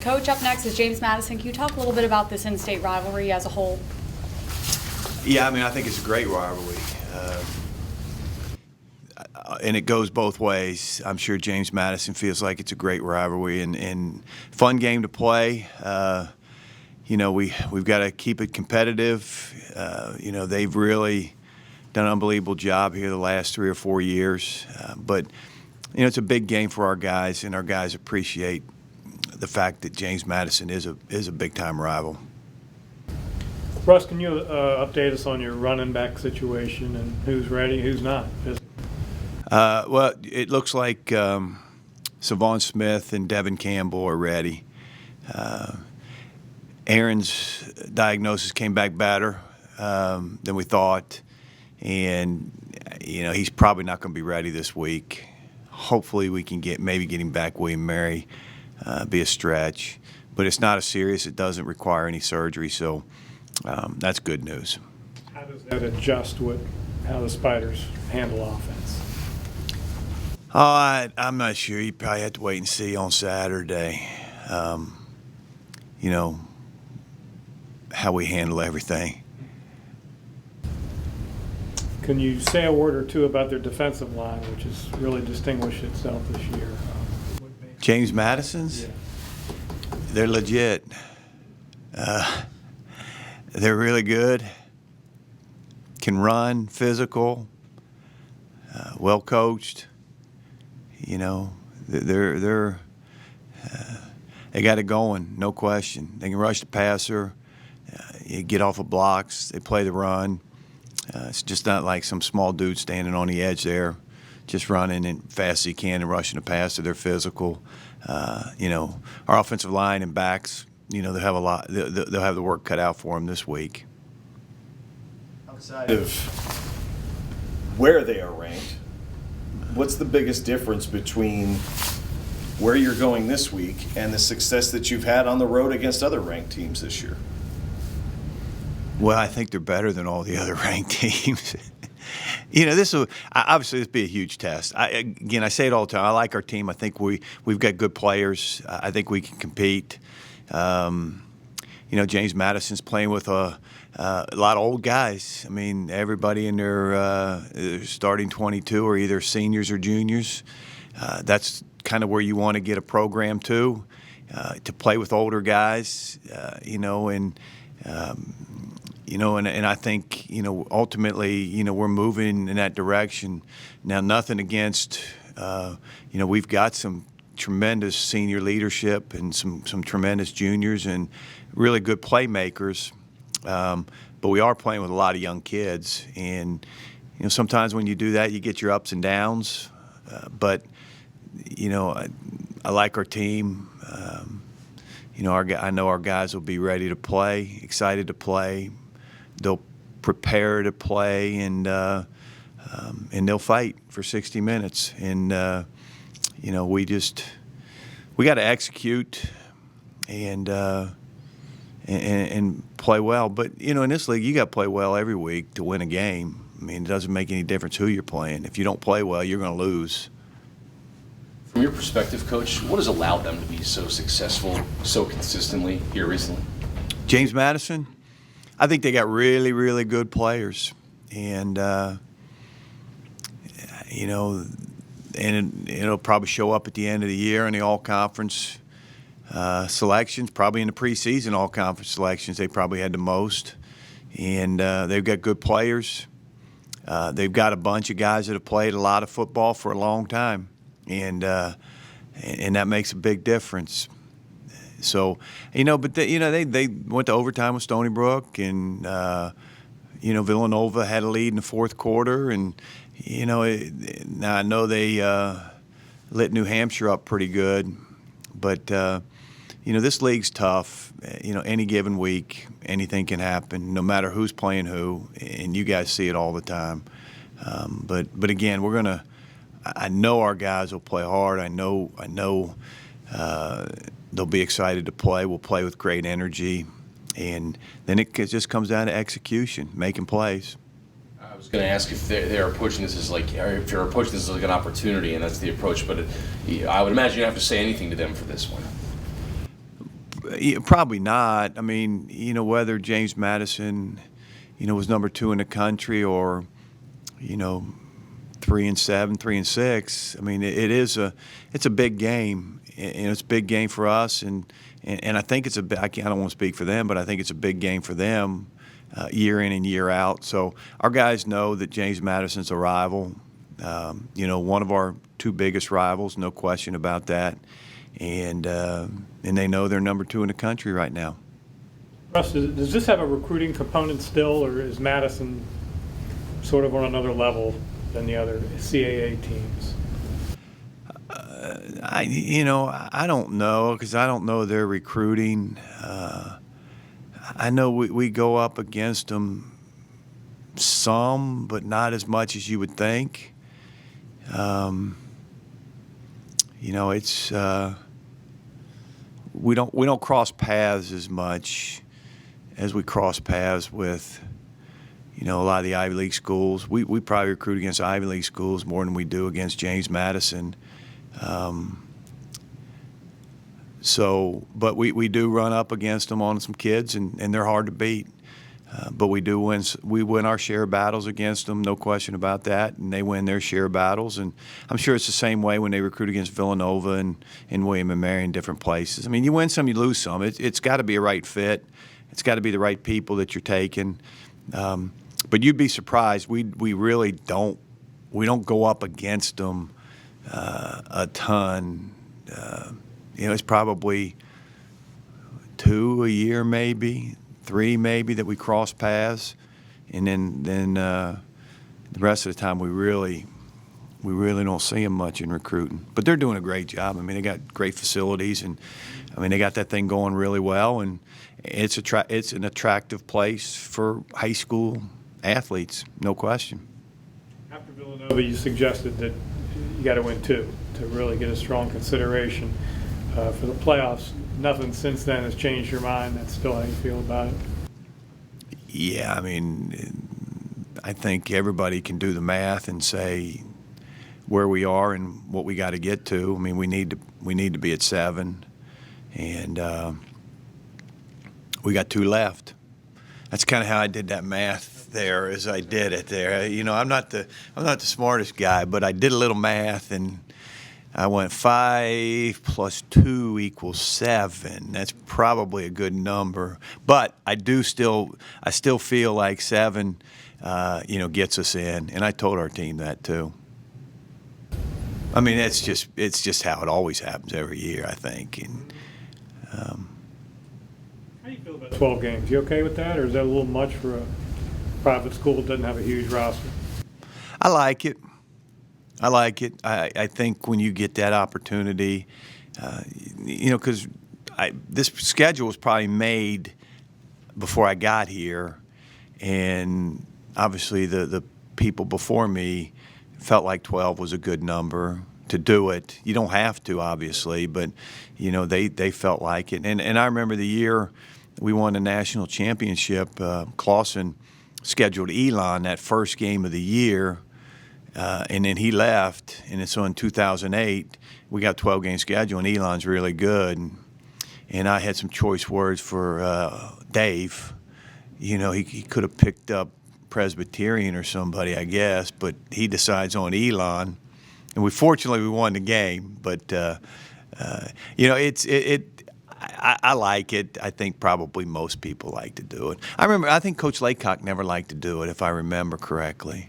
Coach, up next is James Madison. Can you talk a little bit about this in-state rivalry as a whole? Yeah, I mean, I think it's a great rivalry. And it goes both ways. I'm sure James Madison feels like it's a great rivalry and fun game to play. We've got to keep it competitive. They've really done an unbelievable job here the last 3 or 4 years. But it's a big game for our guys, and our guys appreciate the fact that James Madison is a big-time rival. Russ, can you update us on your running back situation and who's ready, who's not? Well, it looks like Savon Smith and Devin Campbell are ready. Aaron's diagnosis came back better than we thought, and he's probably not going to be ready this week. Hopefully, we can get him back. William Mary be a stretch, but it's not as serious. It doesn't require any surgery, so that's good news. How does that adjust with how the Spiders handle offense? I'm not sure. You probably have to wait and see on Saturday. How we handle everything. Can you say a word or two about their defensive line, which has really distinguished itself this year? James Madison's? Yeah. They're legit. They're really good. Can run, physical, well coached. They got it going, no question. They can rush the passer, you get off of blocks, they play the run. It's just not like some small dude standing on the edge there, just running as fast as he can and rushing the passer. They're physical. Our offensive line and backs, they'll have they'll have the work cut out for them this week. Outside of where they are ranked, what's the biggest difference between where you're going this week and the success that you've had on the road against other ranked teams this year? Well, I think they're better than all the other ranked teams. This will obviously be a huge test. I say it all the time. I like our team. I think we've got good players. I think we can compete. James Madison's playing with a lot of old guys. I mean, everybody in their starting 22 are either seniors or juniors. That's kind of where you want to get a program to play with older guys, and I think, ultimately, we're moving in that direction. Now, nothing against, we've got some tremendous senior leadership and some tremendous juniors and really good playmakers. But we are playing with a lot of young kids. And, sometimes when you do that, you get your ups and downs. But I like our team. I know our guys will be ready to play, excited to play. They'll prepare to play, and they'll fight for 60 minutes. And we got to execute and play well. But in this league, you got to play well every week to win a game. I mean, it doesn't make any difference who you're playing. If you don't play well, you're going to lose. From your perspective, Coach, what has allowed them to be so successful so consistently here recently? James Madison, I think they got really, really good players. And, and it'll probably show up at the end of the year in the all-conference selections, probably in the preseason all-conference selections. They probably had the most. And they've got good players. They've got a bunch of guys that have played a lot of football for a long time. And that makes a big difference. So, but they went to overtime with Stony Brook, and Villanova had a lead in the fourth quarter, and now I know they lit New Hampshire up pretty good, but this league's tough. Any given week, anything can happen, no matter who's playing who, and you guys see it all the time. But again, I know our guys will play hard. I know they'll be excited to play. We'll play with great energy, and then it just comes down to execution, making plays. I was going to ask if they're approaching this as if you're approaching this as like an opportunity, and that's the approach. But I would imagine you don't have to say anything to them for this one. Probably not. I mean, whether James Madison, was number 2 in the country or, 3-7, 3-6. I mean, it's a big game, and it's a big game for us, and I think it's I don't want to speak for them, but I think it's a big game for them, year in and year out. So our guys know that James Madison's a rival, one of our 2 biggest rivals, no question about that. And they know they're number 2 in the country right now. Russ, does this have a recruiting component still, or is Madison sort of on another level than the other CAA teams? I don't know, because I don't know their recruiting. I know we go up against them some, but not as much as you would think. It's we don't cross paths as much as we cross paths with a lot of the Ivy League schools. We probably recruit against Ivy League schools more than we do against James Madison. But we do run up against them on some kids, and they're hard to beat. But we do win. We win our share of battles against them, no question about that, and they win their share of battles. And I'm sure it's the same way when they recruit against Villanova and William and Mary in different places. I mean, you win some, you lose some. It's got to be a right fit. It's got to be the right people that you're taking. But you'd be surprised. We really don't. We don't go up against them a ton. It's probably 2 a year, maybe 3 maybe, that we cross paths, and then the rest of the time we really don't see them much in recruiting. But they're doing a great job. I mean, they got great facilities, and I mean, they got that thing going really well, and it's an attractive place for high school athletes, no question. After Villanova, you suggested that you got to win 2 to really get a strong consideration for the playoffs. Nothing since then has changed your mind. That's still how you feel about it? Yeah, I mean, I think everybody can do the math and say where we are and what we got to get to. I mean, we need to be at 7, and we got 2 left. That's kind of how I did that math there, as I did it there. I'm not the smartest guy, but I did a little math, and I went 5 plus 2 equals 7. That's probably a good number, but I still feel like 7, gets us in, and I told our team that too. I mean, it's just how it always happens every year, I think. And how do you feel about 12 games? You okay with that, or is that a little much for a private school that doesn't have a huge roster? I like it. I think when you get that opportunity, because this schedule was probably made before I got here, and obviously the people before me felt like 12 was a good number to do it. You don't have to, obviously, but they felt like it. And I remember the year we won the national championship. Clausen scheduled Elon that first game of the year. And then he left, and so in 2008, we got a 12-game schedule, and Elon's really good. And I had some choice words for Dave. He could have picked up Presbyterian or somebody, I guess, but he decides on Elon. And we won the game, but I like it. I think probably most people like to do it. I think Coach Laycock never liked to do it, if I remember correctly.